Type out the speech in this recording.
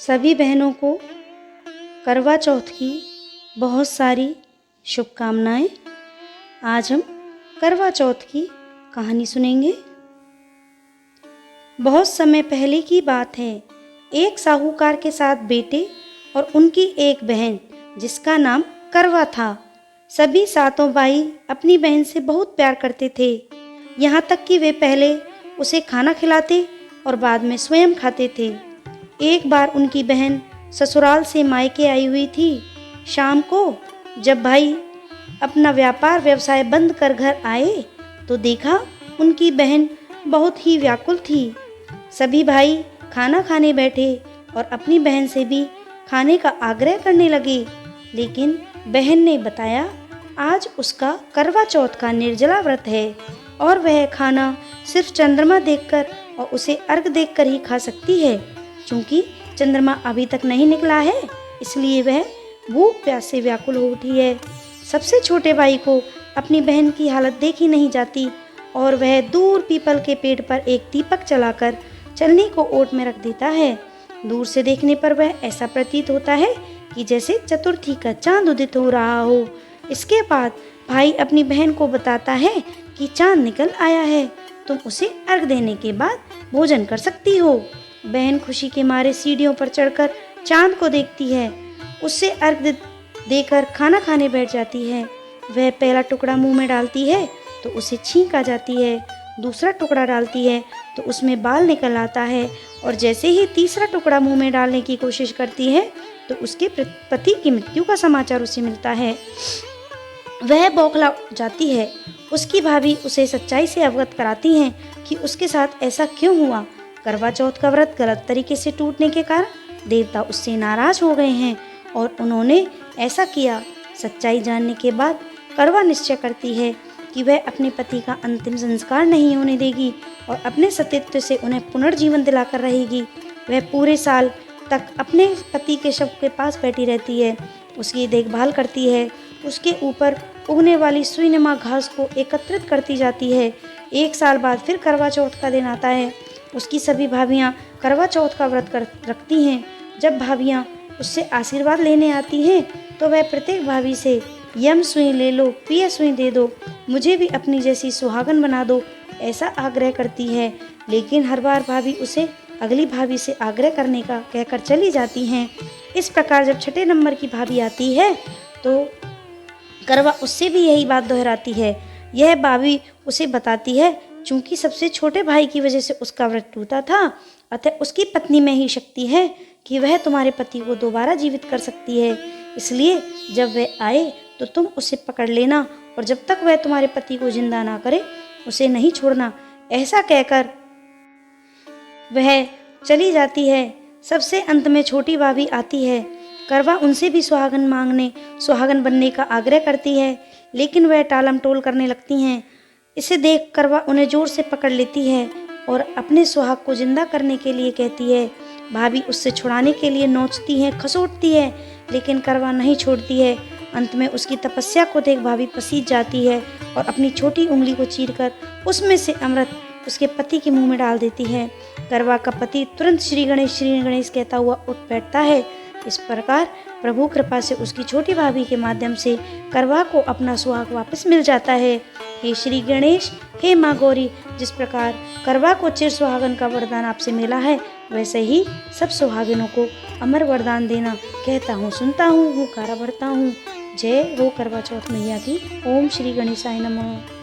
सभी बहनों को करवा चौथ की बहुत सारी शुभकामनाएं। आज हम करवा चौथ की कहानी सुनेंगे। बहुत समय पहले की बात है। एक साहूकार के साथ बेटे और उनकी एक बहन जिसका नाम करवा था। सभी सातों भाई अपनी बहन से बहुत प्यार करते थे, यहाँ तक कि वे पहले उसे खाना खिलाते और बाद में स्वयं खाते थे। एक बार उनकी बहन ससुराल से मायके आई हुई थी। शाम को जब भाई अपना व्यवसाय बंद कर घर आए तो देखा उनकी बहन बहुत ही व्याकुल थी। सभी भाई खाना खाने बैठे और अपनी बहन से भी खाने का आग्रह करने लगे, लेकिन बहन ने बताया आज उसका करवा चौथ का निर्जला व्रत है और वह खाना सिर्फ चंद्रमा देखकर और उसे अर्घ देखकर ही खा सकती है। क्योंकि चंद्रमा अभी तक नहीं निकला है, इसलिए वह भूख प्यास से व्याकुल हो उठी है। सबसे छोटे भाई को अपनी बहन की हालत देखी नहीं जाती और वह दूर पीपल के पेड़ पर एक दीपक जलाकर चलनी को ओट में रख देता है। दूर से देखने पर वह ऐसा प्रतीत होता है कि जैसे चतुर्थी का चांद उदित हो रहा हो। इसके बाद भाई अपनी बहन को बताता है कि चांद निकल आया है, तुम उसे अर्घ देने के बाद भोजन कर सकती हो। बहन खुशी के मारे सीढ़ियों पर चढ़कर चांद को देखती है, उससे अर्घ देकर खाना खाने बैठ जाती है। वह पहला टुकड़ा मुंह में डालती है तो उसे छींक आ जाती है, दूसरा टुकड़ा डालती है तो उसमें बाल निकल आता है और जैसे ही तीसरा टुकड़ा मुंह में डालने की कोशिश करती है तो उसके पति की मृत्यु का समाचार उसे मिलता है। वह बौखला जाती है। उसकी भाभी उसे सच्चाई से अवगत कराती हैं कि उसके साथ ऐसा क्यों हुआ। करवा चौथ का व्रत गलत तरीके से टूटने के कारण देवता उससे नाराज हो गए हैं और उन्होंने ऐसा किया। सच्चाई जानने के बाद करवा निश्चय करती है कि वह अपने पति का अंतिम संस्कार नहीं होने देगी और अपने सतीत्व से उन्हें पुनर्जीवन दिलाकर रहेगी। वह पूरे साल तक अपने पति के शव के पास बैठी रहती है, उसकी देखभाल करती है, उसके ऊपर उगने वाली सुईनुमा घास को एकत्रित करती जाती है। एक साल बाद फिर करवा चौथ का दिन आता है। उसकी सभी भाभियाँ करवा चौथ का व्रत रखती हैं। जब भाभियाँ उससे आशीर्वाद लेने आती हैं तो वह प्रत्येक भाभी से यम सुई ले लो, पिया सुई दे दो, मुझे भी अपनी जैसी सुहागन बना दो, ऐसा आग्रह करती है। लेकिन हर बार भाभी उसे अगली भाभी से आग्रह करने का कहकर चली जाती हैं। इस प्रकार जब छठे नंबर की भाभी आती है तो करवा उससे भी यही बात दोहराती है। यह भाभी उसे बताती है चूंकि सबसे छोटे भाई की वजह से उसका व्रत टूटा था, अतः उसकी पत्नी में ही शक्ति है कि वह तुम्हारे पति को दोबारा जीवित कर सकती है। इसलिए जब वह आए तो तुम उसे पकड़ लेना और जब तक वह तुम्हारे पति को जिंदा ना करे उसे नहीं छोड़ना। ऐसा कहकर वह चली जाती है। सबसे अंत में छोटी भाभी आती है। करवा उनसे भी सुहागन बनने का आग्रह करती है, लेकिन वह टालम टोल करने लगती हैं। इसे देख करवा उन्हें जोर से पकड़ लेती है और अपने सुहाग को जिंदा करने के लिए कहती है। भाभी उससे छुड़ाने के लिए नोचती है, खसोटती है, लेकिन करवा नहीं छोड़ती है। अंत में उसकी तपस्या को देख भाभी पसीज जाती है और अपनी छोटी उंगली को चीरकर उसमें से अमृत उसके पति के मुंह में डाल देती है। करवा का पति तुरंत श्री गणेश कहता हुआ उठ बैठता है। इस प्रकार प्रभु कृपा से उसकी छोटी भाभी के माध्यम से करवा को अपना सुहाग वापस मिल जाता है। हे श्री गणेश, हे माँ गौरी, जिस प्रकार करवा को चिर सुहागन का वरदान आपसे मिला है, वैसे ही सब सुहागिनों को अमर वरदान देना। कहता हूँ, सुनता हूँ, हुंकारा भरता हूँ। जय हो करवा चौथ मैया की। ओम श्री गणेशाय नमः।